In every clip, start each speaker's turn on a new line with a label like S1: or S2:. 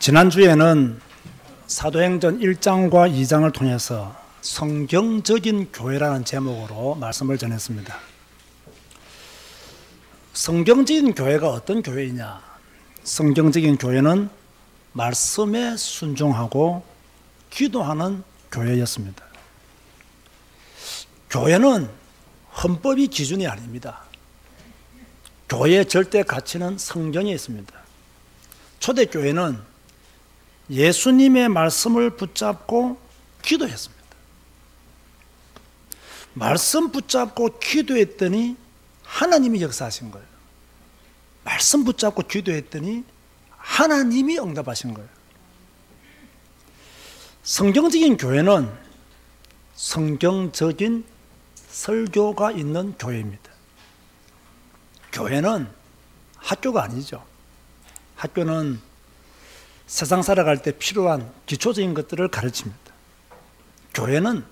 S1: 지난주에는 사도행전 1장과 2장을 통해서 성경적인 교회라는 제목으로 말씀을 전했습니다. 성경적인 교회가 어떤 교회이냐? 성경적인 교회는 말씀에 순종하고 기도하는 교회였습니다. 교회는 헌법이 기준이 아닙니다. 교회의 절대 가치는 성경에 있습니다. 초대교회는 예수님의 말씀을 붙잡고 기도했습니다. 말씀 붙잡고 기도했더니 하나님이 역사하신 거예요. 말씀 붙잡고 기도했더니 하나님이 응답하신 거예요. 성경적인 교회는 성경적인 설교가 있는 교회입니다. 교회는 학교가 아니죠. 학교는 세상 살아갈 때 필요한 기초적인 것들을 가르칩니다. 교회는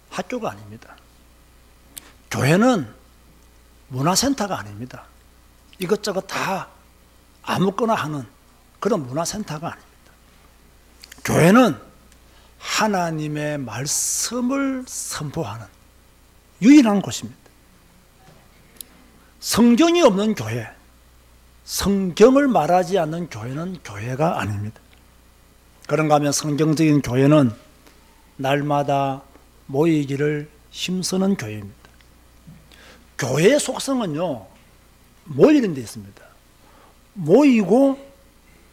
S1: 학교가 아닙니다. 교회는 문화센터가 아닙니다. 이것저것 다 아무거나 하는 그런 문화센터가 아닙니다. 교회는 하나님의 말씀을 선포하는 유일한 곳입니다. 성경이 없는 교회, 성경을 말하지 않는 교회는 교회가 아닙니다. 그런가 하면 성경적인 교회는 날마다 모이기를 힘쓰는 교회입니다. 교회의 속성은요, 모이는 데 있습니다. 모이고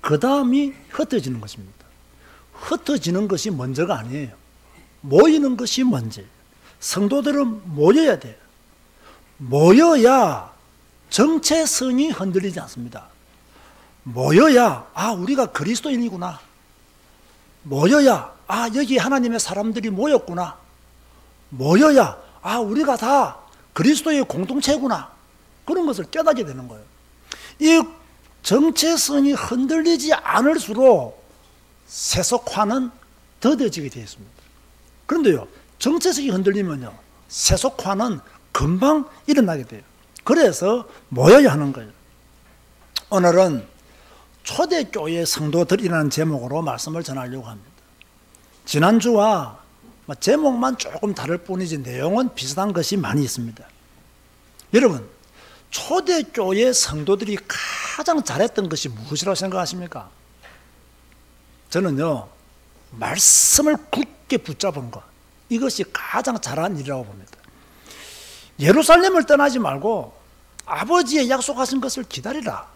S1: 그 다음이 흩어지는 것입니다. 흩어지는 것이 먼저가 아니에요. 모이는 것이 먼저예요. 성도들은 모여야 돼요. 모여야 정체성이 흔들리지 않습니다. 모여야 우리가 그리스도인이구나. 모여야 여기 하나님의 사람들이 모였구나. 모여야 우리가 다 그리스도의 공동체구나. 그런 것을 깨닫게 되는 거예요. 이 정체성이 흔들리지 않을수록 세속화는 더뎌지게 되어 있습니다. 그런데요, 정체성이 흔들리면요, 세속화는 금방 일어나게 돼요. 그래서 모여야 하는 거예요. 오늘은 초대교회 성도들이라는 제목으로 말씀을 전하려고 합니다. 지난주와 제목만 조금 다를 뿐이지 내용은 비슷한 것이 많이 있습니다. 여러분, 초대교회 성도들이 가장 잘했던 것이 무엇이라고 생각하십니까? 저는요, 말씀을 굳게 붙잡은 것, 이것이 가장 잘한 일이라고 봅니다. 예루살렘을 떠나지 말고 아버지의 약속하신 것을 기다리라.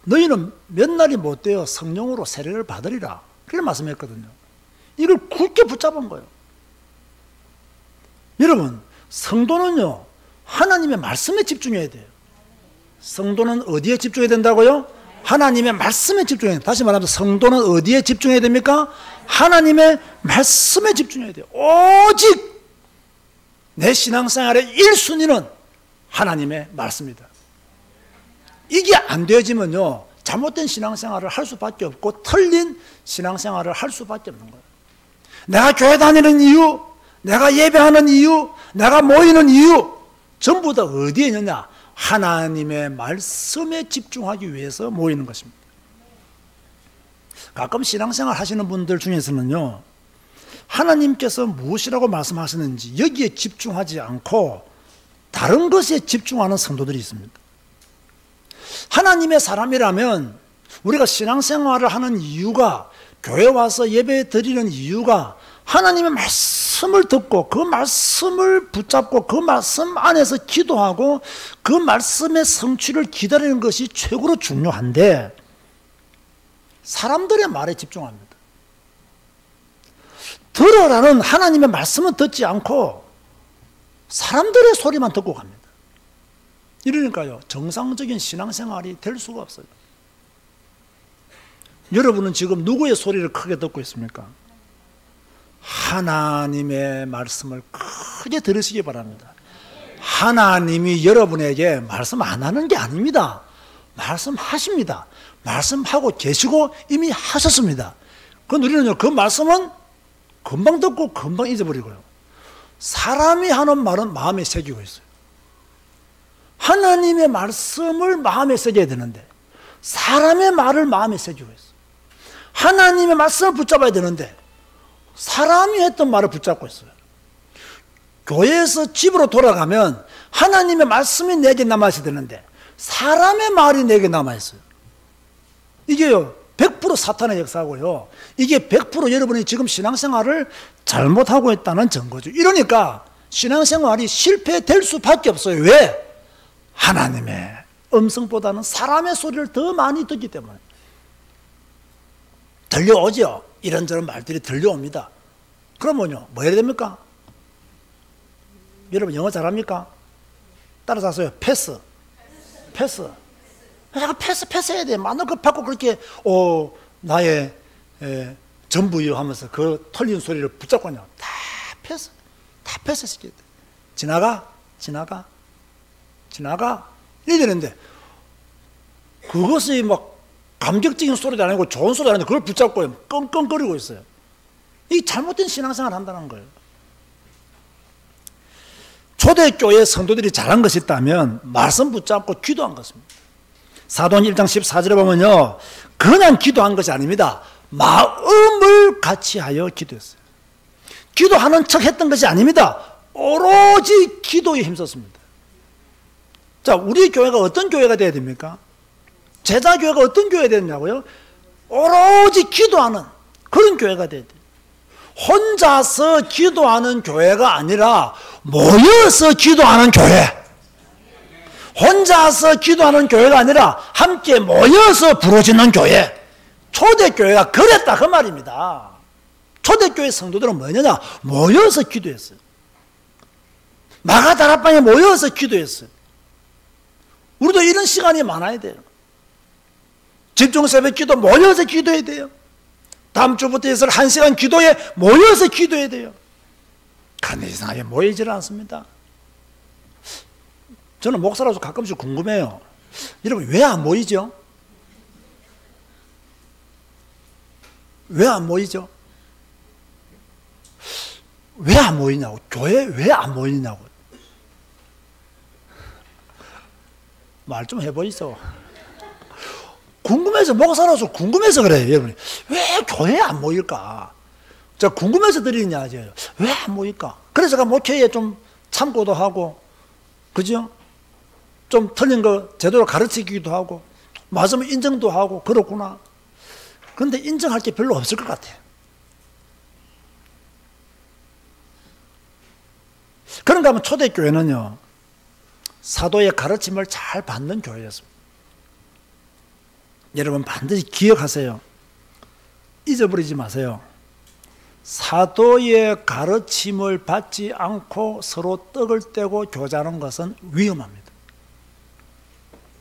S1: 너희는 몇 날이 못 되어 성령으로 세례를 받으리라. 그렇게 말씀했거든요. 이걸 굳게 붙잡은 거예요. 여러분, 성도는요, 하나님의 말씀에 집중해야 돼요. 성도는 어디에 집중해야 된다고요? 하나님의 말씀에 집중해야 돼요. 다시 말하면 성도는 어디에 집중해야 됩니까? 하나님의 말씀에 집중해야 돼요. 오직 내 신앙생활의 1순위는 하나님의 말씀이다. 이게 안 되어지면요, 잘못된 신앙생활을 할 수밖에 없고 틀린 신앙생활을 할 수밖에 없는 거예요. 내가 교회 다니는 이유, 내가 예배하는 이유, 내가 모이는 이유, 전부 다 어디에 있느냐? 하나님의 말씀에 집중하기 위해서 모이는 것입니다. 가끔 신앙생활 하시는 분들 중에서는요, 하나님께서 무엇이라고 말씀하시는지 여기에 집중하지 않고 다른 것에 집중하는 성도들이 있습니다. 하나님의 사람이라면 우리가 신앙생활을 하는 이유가, 교회 와서 예배 드리는 이유가 하나님의 말씀을 듣고 그 말씀을 붙잡고 그 말씀 안에서 기도하고 그 말씀의 성취를 기다리는 것이 최고로 중요한데 사람들의 말에 집중합니다. 들어라는 하나님의 말씀은 듣지 않고 사람들의 소리만 듣고 갑니다. 이러니까요, 정상적인 신앙생활이 될 수가 없어요. 여러분은 지금 누구의 소리를 크게 듣고 있습니까? 하나님의 말씀을 크게 들으시기 바랍니다. 하나님이 여러분에게 말씀 안 하는 게 아닙니다. 말씀하십니다. 말씀하고 계시고 이미 하셨습니다. 그런데 우리는요, 그 말씀은 금방 듣고 금방 잊어버리고요. 사람이 하는 말은 마음에 새기고 있어요. 하나님의 말씀을 마음에 새겨야 되는데 사람의 말을 마음에 새기고 있어요. 하나님의 말씀을 붙잡아야 되는데 사람이 했던 말을 붙잡고 있어요. 교회에서 집으로 돌아가면 하나님의 말씀이 내게 남아있어야 되는데 사람의 말이 내게 남아있어요. 이게요 100% 사탄의 역사고요. 이게 100% 여러분이 지금 신앙생활을 잘못하고 있다는 증거죠. 이러니까 신앙생활이 실패될 수밖에 없어요. 왜? 하나님의 음성보다는 사람의 소리를 더 많이 듣기 때문에. 들려오죠. 이런저런 말들이 들려옵니다. 그러면요 뭐 해야 됩니까? 여러분 영어 잘합니까? 따라서 패스. 내가 패스 해야 돼. 만날 것 받고 그렇게 나의 전부요 하면서 그 틀린 소리를 붙잡고 그냥 다 패스시켜야 돼. 지나가 이래야 되는데 그것이 막 감격적인 소리도 아니고 좋은 소리도 아닌데 그걸 붙잡고 끙끙거리고 있어요. 이 잘못된 신앙생활을 한다는 거예요. 초대교회 성도들이 잘한 것이 있다면 말씀 붙잡고 기도한 것입니다. 사도행 1장 14절에 보면요 그냥 기도한 것이 아닙니다. 마음을 같이 하여 기도했어요. 기도하는 척 했던 것이 아닙니다. 오로지 기도에 힘썼습니다. 자, 우리 교회가 어떤 교회가 되어야 됩니까? 제자교회가 어떤 교회가 되느냐고요? 오로지 기도하는 그런 교회가 되어야 돼요. 혼자서 기도하는 교회가 아니라 모여서 기도하는 교회. 혼자서 기도하는 교회가 아니라 함께 모여서 부르짖는 교회. 초대교회가 그랬다 그 말입니다. 초대교회 성도들은 뭐냐냐? 모여서 기도했어요. 마가다락방에 모여서 기도했어요. 우리도 이런 시간이 많아야 돼요. 집중 새벽 기도 모여서 기도해야 돼요. 다음 주부터 있을 1시간 기도에 모여서 기도해야 돼요. 그런데 이상하게 모이질 않습니다. 저는 목사라서 가끔씩 궁금해요. 여러분 왜 안 모이죠? 왜 안 모이죠? 왜 안 모이냐고. 교회 왜 안 모이냐고. 말 좀 해보이소. 궁금해서, 목사로서 궁금해서 그래요, 여러분. 왜 교회에 안 모일까? 제가 궁금해서 드리는 이야기예요. 왜 안 모일까? 그래서 제가 목회에 좀 참고도 하고, 그죠? 좀 틀린 거 제대로 가르치기도 하고, 맞으면 인정도 하고, 그렇구나. 그런데 인정할 게 별로 없을 것 같아요. 그런가 하면 초대교회는요, 사도의 가르침을 잘 받는 교회였습니다. 여러분 반드시 기억하세요. 잊어버리지 마세요. 사도의 가르침을 받지 않고 서로 떡을 떼고 교제하는 것은 위험합니다.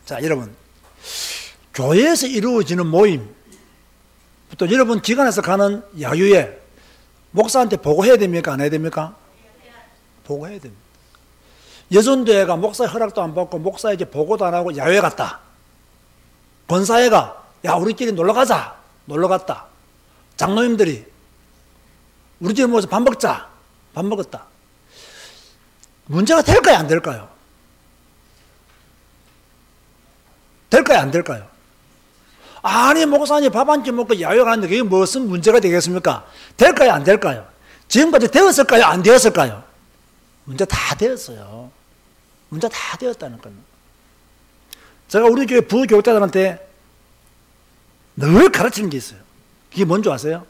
S1: 자, 여러분, 교회에서 이루어지는 모임, 또 여러분 기관에서 가는 야유회, 목사한테 보고해야 됩니까? 안 해야 됩니까? 보고해야 됩니다. 여전도회가 목사의 허락도 안 받고 목사에게 보고도 안 하고 야유회 갔다. 권사회가 야 우리끼리 놀러가자. 놀러갔다. 장로님들이 우리 집에 모여서 밥 먹자. 밥 먹었다. 문제가 될까요? 안 될까요? 될까요? 안 될까요? 아니 목사님 밥 한 끼 먹고 야유회 가는데 그게 무슨 문제가 되겠습니까? 될까요? 안 될까요? 지금까지 되었을까요? 안 되었을까요? 문제 다 되었어요. 문제 다 되었다는 거예요. 제가 우리 교회 부교육자들한테 늘 가르치는 게 있어요. 그게 뭔지 아세요?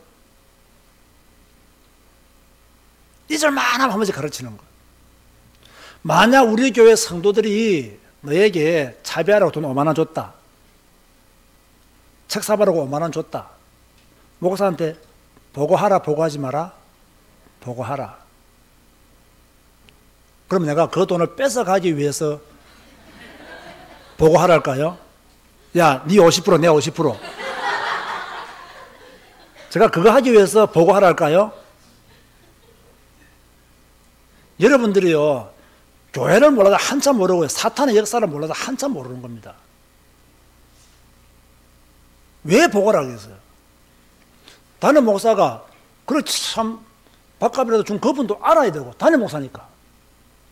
S1: 잊을만 하면 한 번씩 가르치는 거예요. 만약 우리 교회 성도들이 너에게 차비하라고 돈 5만 원 줬다. 책 사보라고 5만 원 줬다. 목사한테 보고하라, 보고하지 마라? 보고하라. 그럼 내가 그 돈을 뺏어가기 위해서 보고하라 할까요? 야, 네 50%, 내 50%. 제가 그거 하기 위해서 보고하라 할까요? 여러분들이요, 교회를 몰라도 한참 모르고요, 사탄의 역사를 몰라도 한참 모르는 겁니다. 왜 보고를 하겠어요? 담임 목사가, 그렇지, 참, 밥값이라도 준 그분도 알아야 되고, 담임 목사니까.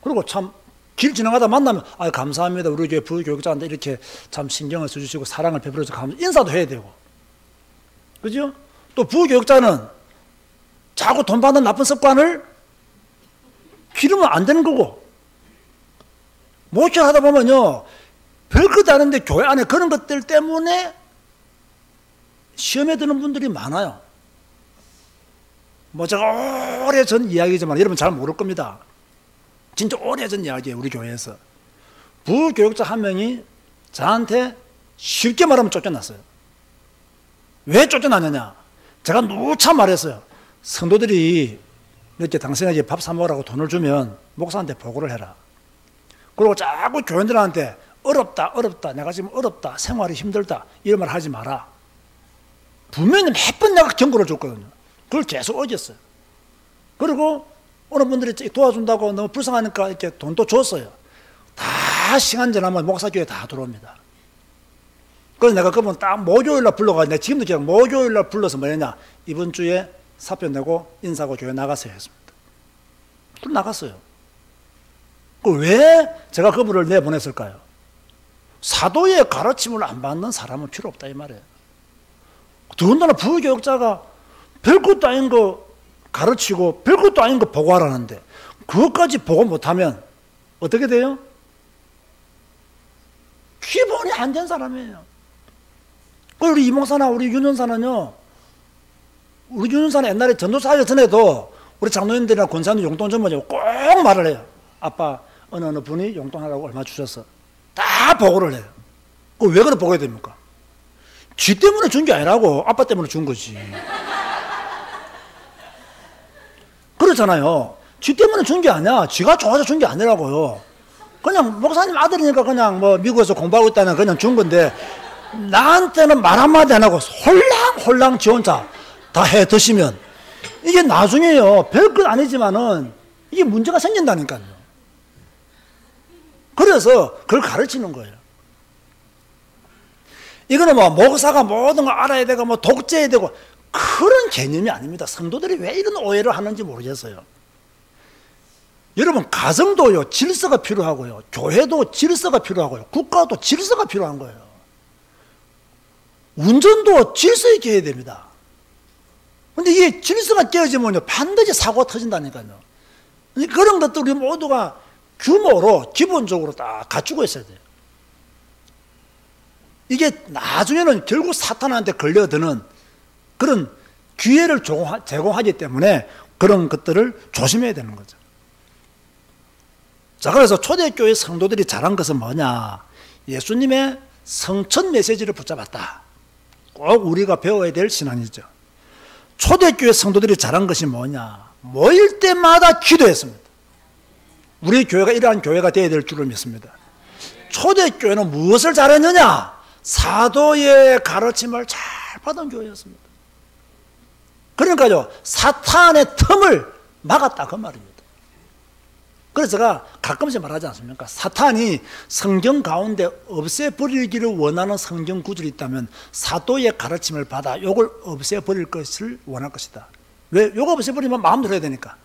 S1: 그리고 참, 길 지나가다 만나면, 아, 감사합니다. 우리 교회 부교육자한테 이렇게 참 신경을 써주시고 사랑을 베풀어서 인사도 해야 되고. 그죠? 또 부교육자는 자꾸 돈 받는 나쁜 습관을 기르면 안 되는 거고, 목회하다 보면요, 별것도 아닌데 교회 안에 그런 것들 때문에 시험에 드는 분들이 많아요. 뭐 제가 오래전 이야기지만 여러분 잘 모를 겁니다. 진짜 오래전 이야기예요. 우리 교회에서 부교육자 한 명이 저한테 쉽게 말하면 쫓겨났어요. 왜 쫓겨났느냐? 제가 누차 말했어요. 성도들이 이렇게 당신에게 밥 사 먹으라고 돈을 주면 목사한테 보고를 해라. 그리고 자꾸 교인들한테 어렵다, 내가 지금 어렵다, 생활이 힘들다 이런 말 하지 마라. 분명히 몇 번 내가 경고를 줬거든요. 그걸 계속 어겼어요. 그리고 어느 분들이 도와준다고 너무 불쌍하니까 이렇게 돈도 줬어요. 다 시간 지나면 목사교회 다 들어옵니다. 그래서 내가 그분 딱 목요일날 불러가지고, 내가 지금도 기억, 목요일날 불러서 뭐냐, 이번 주에 사표 내고 인사하고 교회 나가세요 했습니다. 그럼 나갔어요. 왜 제가 그분을 내보냈을까요? 사도의 가르침을 안 받는 사람은 필요 없다 이 말이에요. 더군다나 부교육자가 별것도 아닌 거 가르치고 별것도 아닌 거 보고하라는데 그것까지 보고 못하면 어떻게 돼요? 기본이 안 된 사람이에요. 우리 이목사나 우리 윤은사는요, 우리 윤은사는 옛날에 전도사 하기 전에도 우리 장로님들이나 권사님 용돈 전문이고 꼭 말을 해요. 아빠 어느 분이 용돈하라고 얼마 주셨어. 다 보고를 해요. 왜 그래 보고해야 됩니까? 쥐 때문에 준 게 아니라고, 아빠 때문에 준 거지. 그렇잖아요. 쥐 때문에 준 게 아니야. 쥐가 좋아서 준 게 아니라고요. 그냥 목사님 아들이니까 그냥 뭐 미국에서 공부하고 있다는 그냥 준 건데, 나한테는 말 한마디 안 하고 홀랑홀랑 지 혼자 다 해 드시면 이게 나중에요, 별것 아니지만은 이게 문제가 생긴다니까요. 그래서 그걸 가르치는 거예요. 이거는 뭐 목사가 모든 걸 알아야 되고 뭐 독재해야 되고 그런 개념이 아닙니다. 성도들이 왜 이런 오해를 하는지 모르겠어요. 여러분, 가정도요 질서가 필요하고요, 교회도 질서가 필요하고요, 국가도 질서가 필요한 거예요. 운전도 질서 있게 해야 됩니다. 근데 이게 질서가 깨어지면요 반드시 사고가 터진다니까요. 그런 것들 우리 모두가 규모로 기본적으로 다 갖추고 있어야 돼요. 이게 나중에는 결국 사탄한테 걸려드는 그런 기회를 제공하기 때문에 그런 것들을 조심해야 되는 거죠. 자, 그래서 초대교회 성도들이 잘한 것은 뭐냐? 예수님의 성천 메시지를 붙잡았다. 꼭 우리가 배워야 될 신앙이죠. 초대교회 성도들이 잘한 것이 뭐냐? 모일 때마다 기도했습니다. 우리 교회가 이러한 교회가 되어야 될 줄을 믿습니다. 초대교회는 무엇을 잘했느냐? 사도의 가르침을 잘 받은 교회였습니다. 그러니까요, 사탄의 틈을 막았다 그 말입니다. 그래서 제가 가끔씩 말하지 않습니까? 사탄이 성경 가운데 없애버리기를 원하는 성경 구절이 있다면 사도의 가르침을 받아 이걸 없애버릴 것을 원할 것이다. 왜? 이거 없애버리면 마음대로 해야 되니까.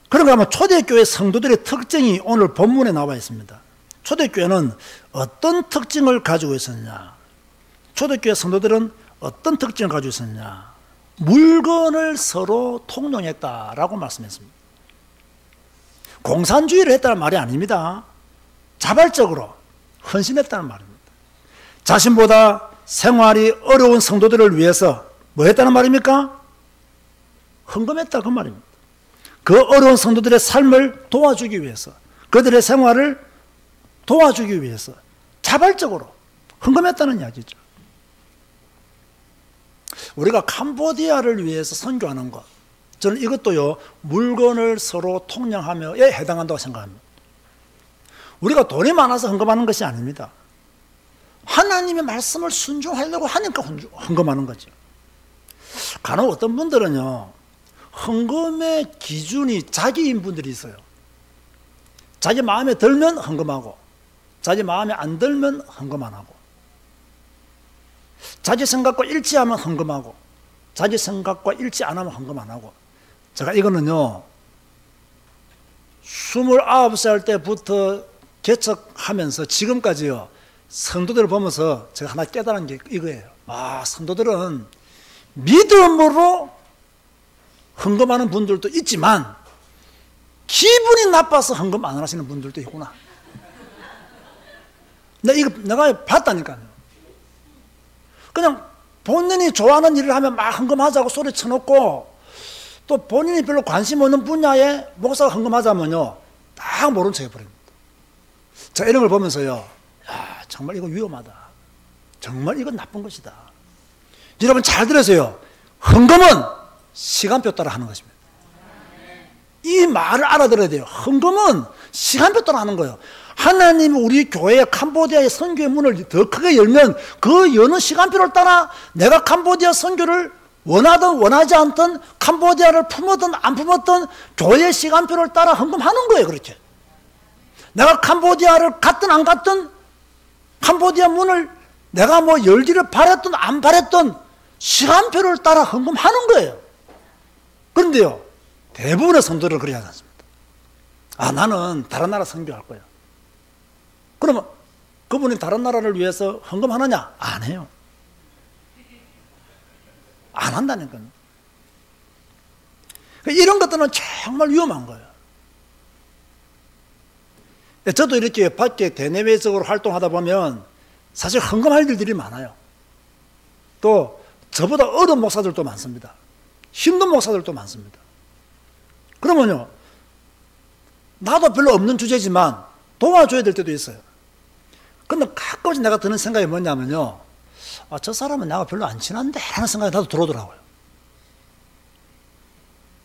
S1: 그런가 하면 초대교회 성도들의 특징이 오늘 본문에 나와 있습니다. 초대교회는 어떤 특징을 가지고 있었냐? 초대교회 성도들은 어떤 특징을 가지고 있었냐? 물건을 서로 통용했다라고 말씀했습니다. 공산주의를 했다는 말이 아닙니다. 자발적으로 헌신했다는 말입니다. 자신보다 생활이 어려운 성도들을 위해서 뭐 했다는 말입니까? 헌금했다 그 말입니다. 그 어려운 성도들의 삶을 도와주기 위해서, 그들의 생활을 도와주기 위해서 자발적으로 헌금했다는 이야기죠. 우리가 캄보디아를 위해서 선교하는 것, 저는 이것도요 물건을 서로 통용하며에 해당한다고 생각합니다. 우리가 돈이 많아서 헌금하는 것이 아닙니다. 하나님의 말씀을 순종하려고 하니까 헌금하는 거죠. 간혹 어떤 분들은요 헌금의 기준이 자기인 분들이 있어요. 자기 마음에 들면 헌금하고 자기 마음에 안 들면 헌금 안 하고, 자기 생각과 일치하면 헌금하고 자기 생각과 일치 안 하면 헌금 안 하고. 제가 이거는요 29살 때부터 개척하면서 지금까지요 성도들을 보면서 제가 하나 깨달은 게 이거예요. 아, 성도들은 믿음으로 헌금하는 분들도 있지만 기분이 나빠서 헌금 안 하시는 분들도 있구나. 내가 봤다니까요. 그냥 본인이 좋아하는 일을 하면 막 헌금하자고 소리 쳐놓고 또 본인이 별로 관심 없는 분야에 목사가 헌금하자면요 딱 모른 척 해버립니다. 제가 이런 걸 보면서요, 야, 정말 이거 위험하다. 정말 이건 나쁜 것이다. 여러분 잘 들으세요. 헌금은 시간표 따라 하는 것입니다. 이 말을 알아들어야 돼요. 헌금은 시간표 따라 하는 거예요. 하나님이 우리 교회 캄보디아의 선교의 문을 더 크게 열면 그 여는 시간표를 따라 내가 캄보디아 선교를 원하든 원하지 않든 캄보디아를 품었든 안 품었든 교회의 시간표를 따라 헌금하는 거예요. 그렇게 내가 캄보디아를 갔든 안 갔든 캄보디아 문을 내가 뭐 열기를 바랬든 안 바랬든 시간표를 따라 헌금하는 거예요. 그런데요, 대부분의 성도를 그렇게 하지 않습니다. 아, 나는 다른 나라 선교할 거야. 그러면 그분이 다른 나라를 위해서 헌금하느냐? 안 해요. 안 한다니까요. 이런 것들은 정말 위험한 거예요. 저도 이렇게 밖에 대내외적으로 활동하다 보면 사실 헌금할 일들이 많아요. 또 저보다 어려운 목사들도 많습니다. 힘든 목사들도 많습니다. 그러면요, 나도 별로 없는 주제지만 도와줘야 될 때도 있어요. 근데 가끔씩 내가 드는 생각이 뭐냐면요, 아, 저 사람은 나하고 별로 안 친한데 하는 생각이 나도 들어오더라고요.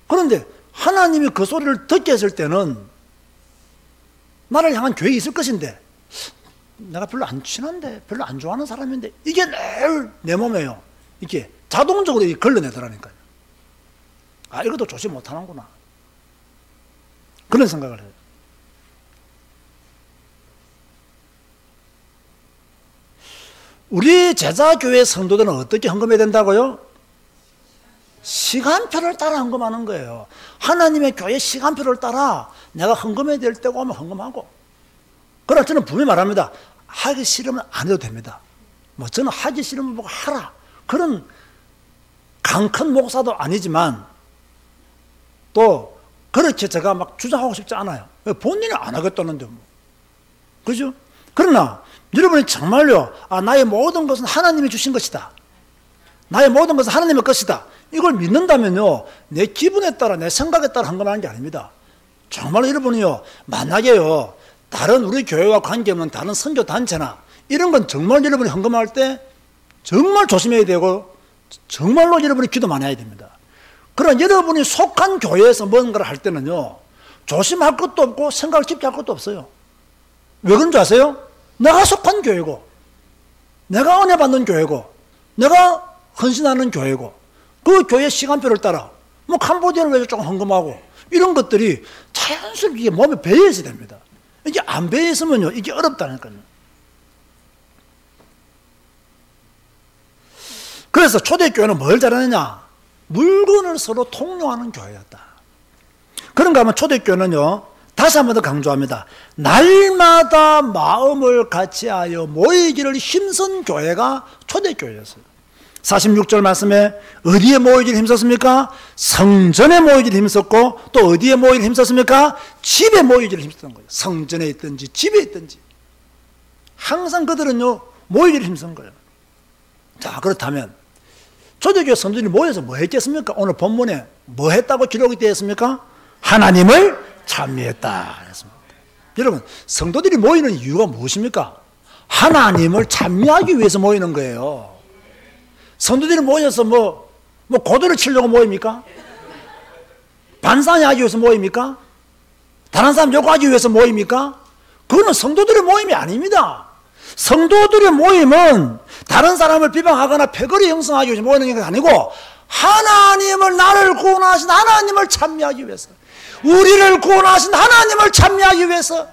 S1: 그런데 하나님이 그 소리를 듣게 했을 때는 나를 향한 계획이 있을 것인데 내가 별로 안 친한데 별로 안 좋아하는 사람인데 이게 늘 내 몸에요 이게 자동적으로 걸러내더라니까요. 아, 이것도 조심 못하는구나, 그런 생각을 해요. 우리 제자교회 성도들은 어떻게 헌금해야 된다고요? 시간표를 따라 헌금하는 거예요. 하나님의 교회 시간표를 따라 내가 헌금해야 될 때가 오면 헌금하고. 그러나 저는 분명히 말합니다. 하기 싫으면 안 해도 됩니다. 뭐 저는 하기 싫으면 보고 하라, 그런 강큰 목사도 아니지만 또 그렇게 제가 막 주장하고 싶지 않아요. 본인이 안 하겠다는데 뭐. 그죠? 그러나 여러분이 정말요, 아, 나의 모든 것은 하나님이 주신 것이다, 나의 모든 것은 하나님의 것이다, 이걸 믿는다면요, 내 기분에 따라 내 생각에 따라 헌금하는 게 아닙니다. 정말 여러분이요, 만약에요 다른 우리 교회와 관계없는 다른 선교 단체나 이런 건 정말 여러분이 헌금할 때 정말 조심해야 되고 정말로 여러분이 기도 많이 해야 됩니다. 그러나 여러분이 속한 교회에서 뭔가를 할 때는요, 조심할 것도 없고 생각을 깊게 할 것도 없어요. 왜 그런 줄 아세요? 내가 속한 교회고, 내가 은혜 받는 교회고, 내가 헌신하는 교회고, 그 교회 시간표를 따라 뭐 캄보디아를 위해서 조금 헌금하고 이런 것들이 자연스럽게 몸에 배어 있어야 됩니다. 이게 안 배어 있으면요, 이게 어렵다니까요. 그래서 초대교회는 뭘 잘하느냐? 물건을 서로 통용하는 교회였다. 그런가 하면 초대교회는요, 다시 한 번 더 강조합니다. 날마다 마음을 같이하여 모이기를 힘쓴 교회가 초대교회였어요. 46절 말씀에 어디에 모이기를 힘썼습니까? 성전에 모이기를 힘썼고, 또 어디에 모이기를 힘썼습니까? 집에 모이기를 힘썼던 거예요. 성전에 있든지 집에 있든지 항상 그들은요 모이기를 힘쓴 거예요. 자, 그렇다면 초대교회 성도들이 모여서 뭐 했겠습니까? 오늘 본문에 뭐 했다고 기록이 되어 있습니까? 하나님을 찬미했다 그랬습니다. 여러분, 성도들이 모이는 이유가 무엇입니까? 하나님을 찬미하기 위해서 모이는 거예요. 성도들이 모여서 뭐 고도를 치려고 모입니까? 반상회하기 위해서 모입니까? 다른 사람 욕하기 위해서 모입니까? 그거는 성도들의 모임이 아닙니다. 성도들의 모임은 다른 사람을 비방하거나 패거리 형성하기 위해서 모이는 게 아니고 하나님을, 나를 구원하신 하나님을 찬미하기 위해서, 우리를 구원하신 하나님을 찬미하기 위해서,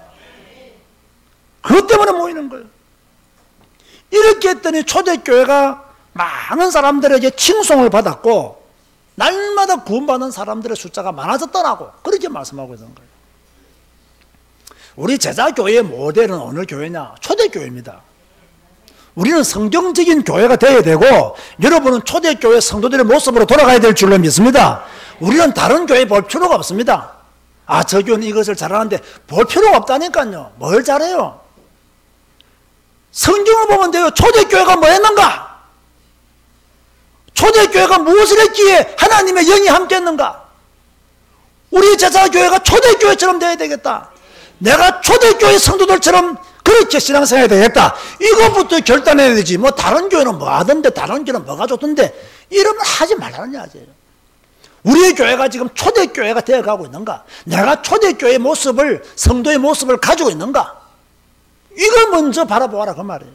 S1: 그것 때문에 모이는 거예요. 이렇게 했더니 초대교회가 많은 사람들에게 칭송을 받았고 날마다 구원받는 사람들의 숫자가 많아졌더라고, 그렇게 말씀하고 있는 거예요. 우리 제자교회의 모델은 어느 교회냐? 초대교회입니다. 우리는 성경적인 교회가 되어야 되고 여러분은 초대교회 성도들의 모습으로 돌아가야 될 줄로 믿습니다. 우리는 다른 교회 볼 필요가 없습니다. 아, 저 교회는 이것을 잘하는데 볼 필요가 없다니까요. 뭘 잘해요? 성경을 보면 돼요. 초대교회가 뭐 했는가? 초대교회가 무엇을 했기에 하나님의 영이 함께 했는가? 우리 제자교회가 초대교회처럼 되어야 되겠다. 내가 초대교회 성도들처럼 그렇게 신앙생활해야 되겠다. 이것부터 결단해야 되지. 뭐 다른 교회는 뭐 하던데 다른 교회는 뭐가 좋던데 이러면 하지 말라는 이야기예요. 우리의 교회가 지금 초대교회가 되어가고 있는가? 내가 초대교회의 모습을, 성도의 모습을 가지고 있는가? 이걸 먼저 바라보아라 그 말이에요.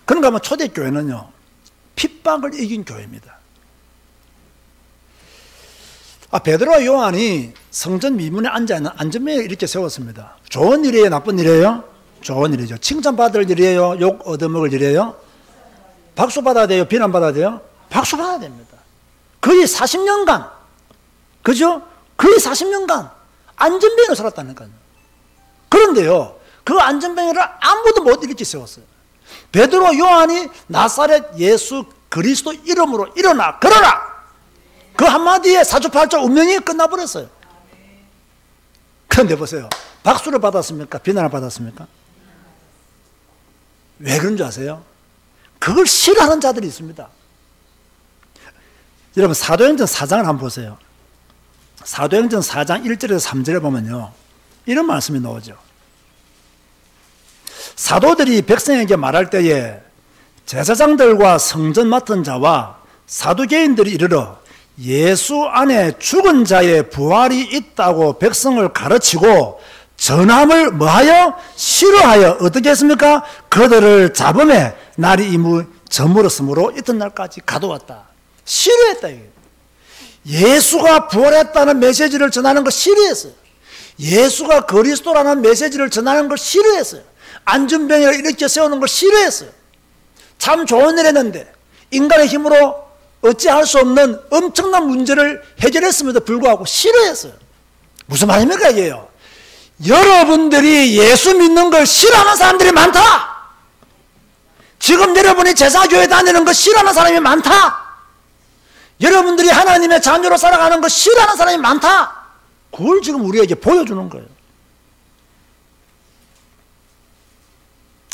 S1: 그런가 하면 초대교회는요, 핍박을 이긴 교회입니다. 베드로와 요한이 성전 미문에 앉아있는 안전병을 이렇게 세웠습니다. 좋은 일이에요? 나쁜 일이에요? 좋은 일이죠. 칭찬받을 일이에요? 욕 얻어먹을 일이에요? 박수 받아야 돼요? 비난 받아야 돼요? 박수 받아야 됩니다. 거의 40년간, 그죠? 거의 40년간 안전병으로 살았다니까요. 그런데요, 그 안전병을 아무도 못 이렇게 세웠어요. 베드로 요한이 나사렛 예수 그리스도 이름으로 일어나 걸어라! 그 한마디에 사주팔자 운명이 끝나버렸어요. 그런데 보세요. 박수를 받았습니까? 비난을 받았습니까? 왜 그런 줄 아세요? 그걸 싫어하는 자들이 있습니다. 여러분 사도행전 4장을 한번 보세요. 사도행전 4장 1절에서 3절에 보면요, 이런 말씀이 나오죠. 사도들이 백성에게 말할 때에 제사장들과 성전 맡은 자와 사두개인들이 이르러 예수 안에 죽은 자의 부활이 있다고 백성을 가르치고 전함을 뭐하여? 싫어하여 어떻게 했습니까? 그들을 잡음에 날이 이미 저물었으므로 이튿날까지 가두었다. 싫어했다. 이게. 예수가 부활했다는 메시지를 전하는 걸 싫어했어요. 예수가 그리스도라는 메시지를 전하는 걸 싫어했어요. 안전병을 이렇게 세우는 걸 싫어했어요. 참 좋은 일 했는데 인간의 힘으로 어찌할 수 없는 엄청난 문제를 해결했음에도 불구하고 싫어했어요. 무슨 말입니까 이게요? 여러분들이 예수 믿는 걸 싫어하는 사람들이 많다. 지금 여러분이 제사교회 다니는 거 싫어하는 사람이 많다. 여러분들이 하나님의 자녀로 살아가는 거 싫어하는 사람이 많다. 그걸 지금 우리에게 보여주는 거예요.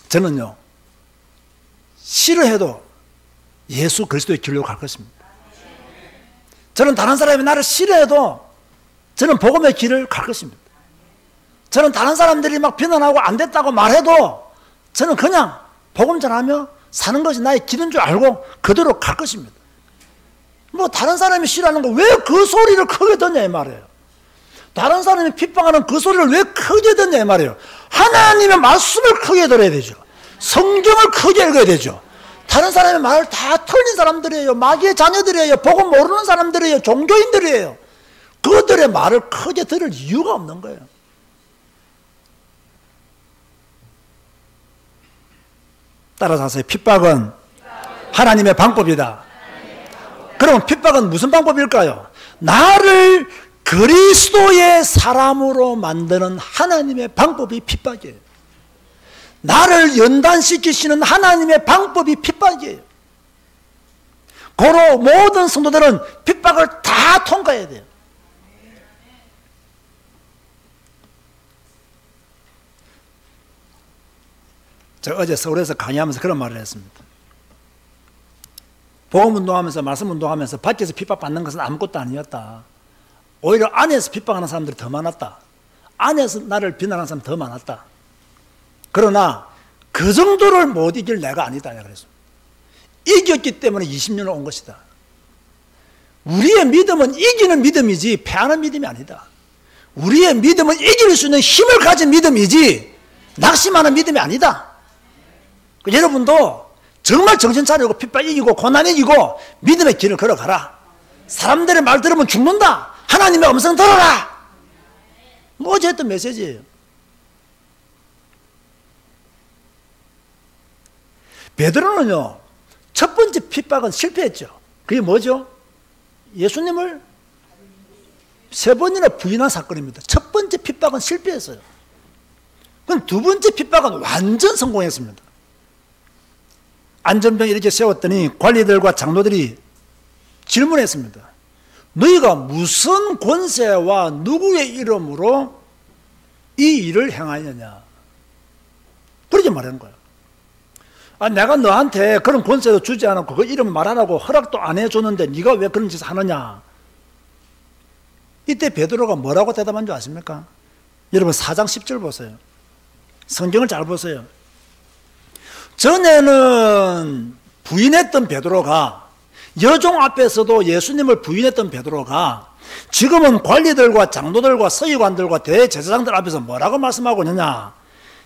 S1: 저는요, 싫어해도 예수 그리스도의 길로 갈 것입니다. 저는 다른 사람이 나를 싫어해도 저는 복음의 길을 갈 것입니다. 저는 다른 사람들이 막 비난하고 안 됐다고 말해도 저는 그냥 복음 전하며 사는 것이 나의 길인 줄 알고 그대로 갈 것입니다. 뭐 다른 사람이 싫어하는 거 왜 그 소리를 크게 듣냐 이 말이에요. 다른 사람이 핍박하는 그 소리를 왜 크게 듣냐 이 말이에요. 하나님의 말씀을 크게 들어야 되죠. 성경을 크게 읽어야 되죠. 다른 사람의 말을 다 틀린 사람들이에요. 마귀의 자녀들이에요. 복음 모르는 사람들이에요. 종교인들이에요. 그들의 말을 크게 들을 이유가 없는 거예요. 따라서 하세요. 핍박은 하나님의 방법이다. 그럼 핍박은 무슨 방법일까요? 나를 그리스도의 사람으로 만드는 하나님의 방법이 핍박이에요. 나를 연단시키시는 하나님의 방법이 핍박이에요. 고로 모든 성도들은 핍박을 다 통과해야 돼요. 제가 어제 서울에서 강의하면서 그런 말을 했습니다. 복음운동하면서 말씀운동하면서 밖에서 핍박받는 것은 아무것도 아니었다. 오히려 안에서 핍박하는 사람들이 더 많았다. 안에서 나를 비난하는 사람이 더 많았다. 그러나 그 정도를 못 이길 내가 아니다. 그랬습니다. 이겼기 때문에 20년을 온 것이다. 우리의 믿음은 이기는 믿음이지 패하는 믿음이 아니다. 우리의 믿음은 이길 수 있는 힘을 가진 믿음이지 낙심하는 믿음이 아니다. 여러분도 정말 정신 차리고 핍박 이기고 고난 이기고 믿음의 길을 걸어가라. 사람들의 말 들으면 죽는다. 하나님의 음성 들어라. 뭐 어제 했던 메시지예요. 베드로는요, 첫 번째 핍박은 실패했죠. 그게 뭐죠? 예수님을 3번이나 부인한 사건입니다. 첫 번째 핍박은 실패했어요. 그럼 두 번째 핍박은 완전 성공했습니다. 안전병 이렇게 세웠더니 관리들과 장로들이 질문했습니다. 너희가 무슨 권세와 누구의 이름으로 이 일을 행하느냐? 그렇게 말하는 거예요. 내가 너한테 그런 권세도 주지 않았고 그 이름 말하라고 허락도 안 해줬는데 네가 왜 그런 짓을 하느냐? 이때 베드로가 뭐라고 대답한 줄 아십니까? 여러분 4장 10절 보세요. 성경을 잘 보세요. 전에는 부인했던 베드로가, 여종 앞에서도 예수님을 부인했던 베드로가 지금은 관리들과 장로들과 서기관들과 대제사장들 앞에서 뭐라고 말씀하고 있느냐?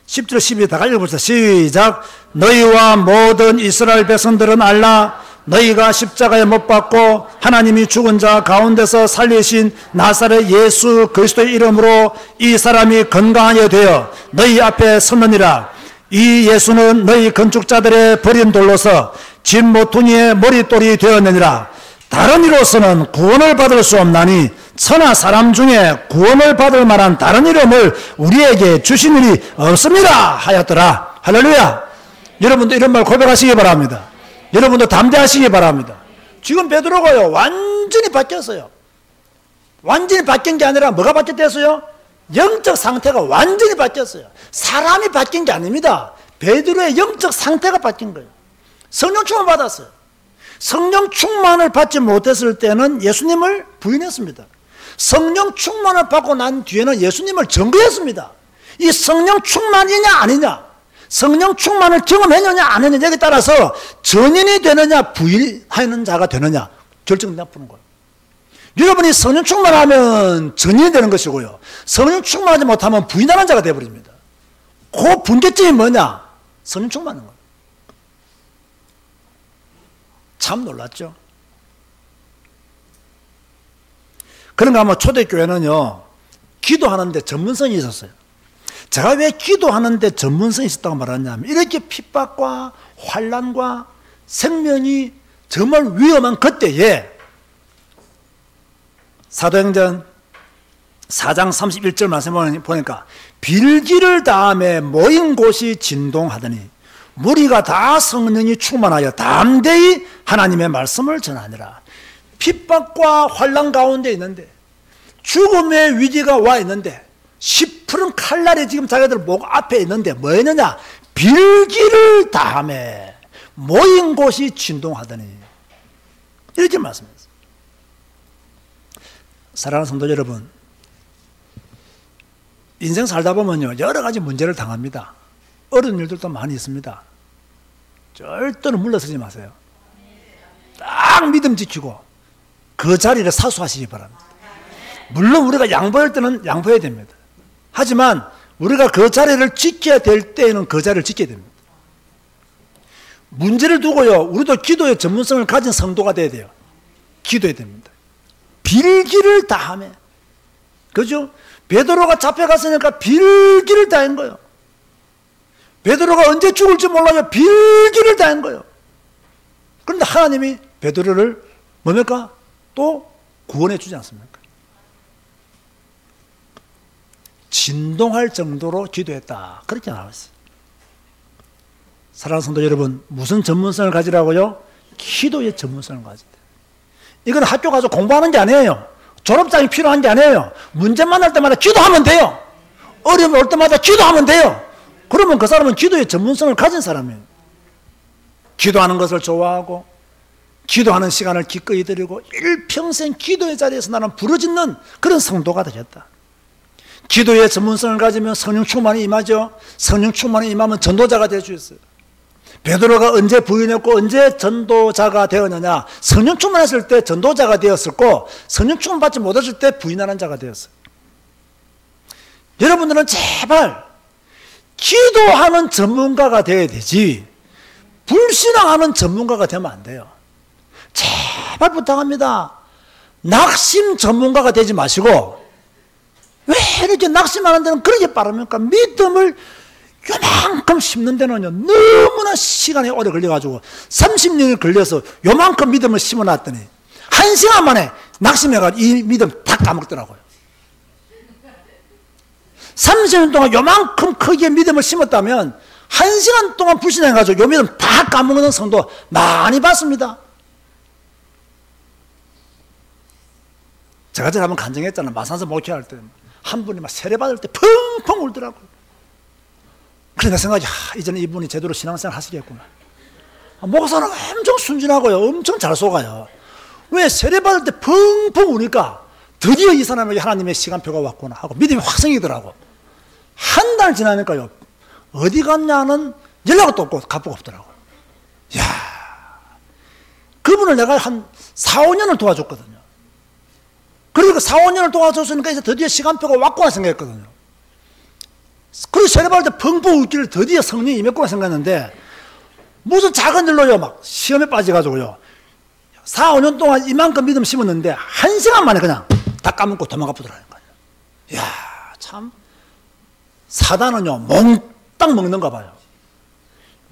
S1: 10절 12절 다 같이 읽어보세요. 시작. 너희와 모든 이스라엘 백성들은 알라. 너희가 십자가에 못 박고 하나님이 죽은 자 가운데서 살리신 나사렛 예수 그리스도의 이름으로 이 사람이 건강하게 되어 너희 앞에 섰느니라. 이 예수는 너희 건축자들의 버린 돌로서 집 모퉁이의 머릿돌이 되었느니라. 다른 이로서는 구원을 받을 수 없나니 천하 사람 중에 구원을 받을 만한 다른 이름을 우리에게 주신 일이 없습니다 하였더라. 할렐루야. 여러분도 이런 말 고백하시기 바랍니다. 여러분도 담대하시기 바랍니다. 지금 베드로가요 완전히 바뀌었어요. 완전히 바뀐 게 아니라 뭐가 바뀌었대요? 영적 상태가 완전히 바뀌었어요. 사람이 바뀐 게 아닙니다. 베드로의 영적 상태가 바뀐 거예요. 성령 충만 받았어요. 성령 충만을 받지 못했을 때는 예수님을 부인했습니다. 성령 충만을 받고 난 뒤에는 예수님을 증거했습니다. 이 성령 충만이냐 아니냐, 성령 충만을 경험했느냐 안 했느냐, 여기에 따라서 전인이 되느냐 부인하는 자가 되느냐 결정되는 거예요. 여러분이 성령 충만하면 전인이 되는 것이고요, 성령 충만하지 못하면 부인하는 자가 되어버립니다. 그 분계점이 뭐냐? 성령 충만한 거예요. 참 놀랐죠. 그런가 하면 초대교회는요 기도하는데 전문성이 있었어요. 제가 왜 기도하는데 전문성이 있었다고 말하냐면, 이렇게 핍박과 환난과 생명이 정말 위험한 그때에 사도행전 4장 31절 말씀을 보니까 빌기를 다음에 모인 곳이 진동하더니 무리가 다 성령이 충만하여 담대히 하나님의 말씀을 전하니라. 핍박과 환난 가운데 있는데, 죽음의 위기가 와 있는데, 시푸른 칼날이 지금 자기들 목 앞에 있는데 뭐 했느냐? 빌기를 다음에 모인 곳이 진동하더니, 이렇게 말씀했어요. 사랑하는 성도 여러분, 인생 살다 보면요 여러 가지 문제를 당합니다. 어려운 일들도 많이 있습니다. 절대로 물러서지 마세요. 딱 믿음 지키고 그 자리를 사수하시기 바랍니다. 물론 우리가 양보할 때는 양보해야 됩니다. 하지만 우리가 그 자리를 지켜야 될 때에는 그 자리를 지켜야 됩니다. 문제를 두고요 우리도 기도의 전문성을 가진 성도가 돼야 돼요. 기도해야 됩니다. 빌기를 다하며, 그죠? 베드로가 잡혀갔으니까 빌기를 다한 거예요. 베드로가 언제 죽을지 몰라요. 빌기를 다한 거예요. 그런데 하나님이 베드로를 뭡니까? 또 구원해 주지 않습니까? 진동할 정도로 기도했다, 그렇게 나왔어요. 사랑하는 성도 여러분, 무슨 전문성을 가지라고요? 기도의 전문성을 가지다. 이건 학교 가서 공부하는 게 아니에요. 졸업장이 필요한 게 아니에요. 문제 만날 때마다 기도하면 돼요. 어려움이 올 때마다 기도하면 돼요. 그러면 그 사람은 기도의 전문성을 가진 사람이에요. 기도하는 것을 좋아하고 기도하는 시간을 기꺼이 드리고 일평생 기도의 자리에서 나는 부르짖는 그런 성도가 되겠다. 기도의 전문성을 가지면 성령 충만이 임하죠. 성령 충만이 임하면 전도자가 될 수 있어요. 베드로가 언제 부인했고 언제 전도자가 되었느냐? 성령 충만했을 때 전도자가 되었었고, 성령 충만 받지 못했을 때 부인하는 자가 되었어요. 여러분들은 제발 기도하는 전문가가 되어야 되지 불신앙하는 전문가가 되면 안 돼요. 제발 부탁합니다. 낙심 전문가가 되지 마시고, 왜 이렇게 낙심하는 데는 그렇게 빠릅니까? 믿음을 요만큼 심는 데는요 너무나 시간이 오래 걸려가지고 30년이 걸려서 요만큼 믿음을 심어놨더니 1시간 만에 낙심해가지고 이 믿음 다 까먹더라고요. 30년 동안 요만큼 크기의 믿음을 심었다면 1시간 동안 불신해가지고 요 믿음 다 까먹는 성도 많이 봤습니다. 제가 전에 한번 간증했잖아요. 마산서 목회할 때 한 분이 막 세례받을 때 펑펑 울더라고요. 그래서 내가 생각하지, 이제는 이분이 제대로 신앙생활 하시겠구나. 목사는 엄청 순진하고요, 엄청 잘 속아요. 왜? 세례받을 때 펑펑 우니까 드디어 이 사람에게 하나님의 시간표가 왔구나 하고 믿음이 확 생기더라고. 한 달 지나니까요, 어디 갔냐는 연락도 없고 갑부가 없더라고요. 이야, 그분을 내가 한 4, 5년을 도와줬거든요. 그러니까 4, 5년을 도와줬으니까 이제 드디어 시간표가 왔구나 생각했거든요. 그리고 세례받을 때 펑펑 웃기를 드디어 성령이 임했구나 생각했는데, 무슨 작은 일로요, 막 시험에 빠져가지고요, 4, 5년 동안 이만큼 믿음 심었는데 1시간 만에 그냥 다 까먹고 도망가 보더라니까요. 이야, 참 사단은요 몽땅 먹는가 봐요.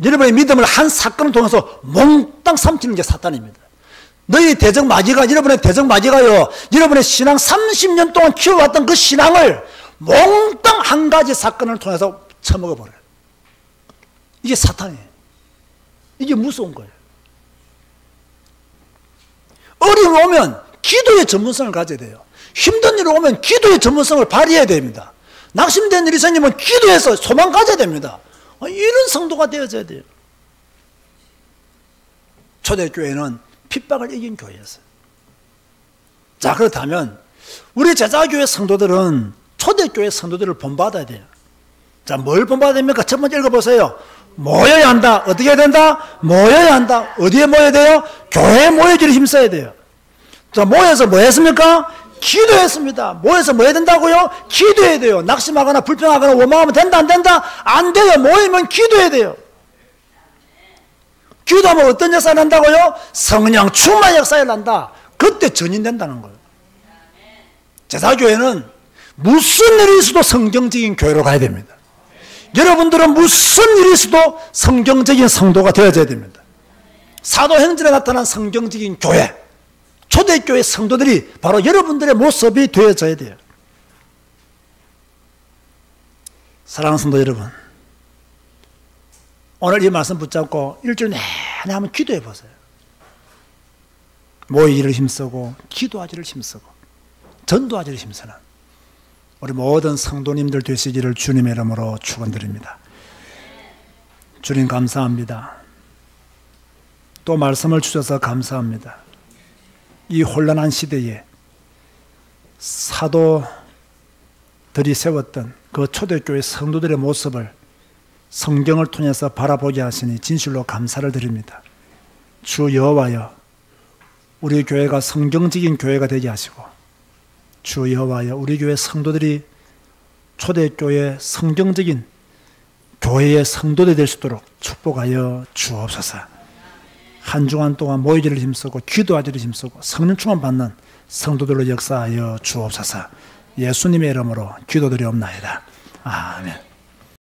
S1: 여러분의 믿음을 한 사건을 통해서 몽땅 삼키는 게 사탄입니다. 너희 대적마귀가, 여러분의 대적마귀가요, 여러분의 신앙 30년 동안 키워왔던 그 신앙을 몽땅 한 가지 사건을 통해서 처먹어버려요. 이게 사탄이에요. 이게 무서운 거예요. 어려움이 오면 기도의 전문성을 가져야 돼요. 힘든 일이 오면 기도의 전문성을 발휘해야 됩니다. 낙심된 일이 생기면 기도해서 소망 가져야 됩니다. 이런 성도가 되어져야 돼요. 초대교회는 핍박을 이긴 교회였어요. 자, 그렇다면 우리 제자교회 성도들은 초대교회 성도들을 본받아야 돼요. 자, 뭘 본받아야 됩니까? 첫 번째 읽어보세요. 모여야 한다. 어떻게 해야 된다? 모여야 한다. 어디에 모여야 돼요? 교회에 모여지를 힘써야 돼요. 자, 모여서 뭐 했습니까? 기도했습니다. 모여서 뭐 해야 된다고요? 기도해야 돼요. 낙심하거나 불평하거나 원망하면 된다, 안 된다? 안 돼요. 모이면 기도해야 돼요. 기도하면 어떤 역사가 난다고요? 성령 충만의 역사가 난다. 그때 전인된다는 거예요. 제사교회는 무슨 일이 있어도 성경적인 교회로 가야 됩니다. 여러분들은 무슨 일이 있어도 성경적인 성도가 되어져야 됩니다. 사도행전에 나타난 성경적인 교회, 초대교회 성도들이 바로 여러분들의 모습이 되어져야 돼요. 사랑하는 성도 여러분, 오늘 이 말씀 붙잡고 일주일 내내 한번 기도해 보세요. 모이기를 힘쓰고 기도하기를 힘쓰고 전도하기를 힘쓰는 우리 모든 성도님들 되시기를 주님의 이름으로 축원드립니다. 주님 감사합니다. 또 말씀을 주셔서 감사합니다. 이 혼란한 시대에 사도들이 세웠던 그 초대교회 성도들의 모습을 성경을 통해서 바라보게 하시니 진실로 감사를 드립니다. 주 여호와여, 우리 교회가 성경적인 교회가 되게 하시고, 주 여호와여, 우리 교회 성도들이 초대교회 성경적인 교회의 성도들이 될 수 있도록 축복하여 주옵소서. 한 주간 동안 모이기를 힘쓰고 기도하기를 힘쓰고 성령 충만 받는 성도들로 역사하여 주옵소서. 예수님의 이름으로 기도드리옵나이다. 아멘.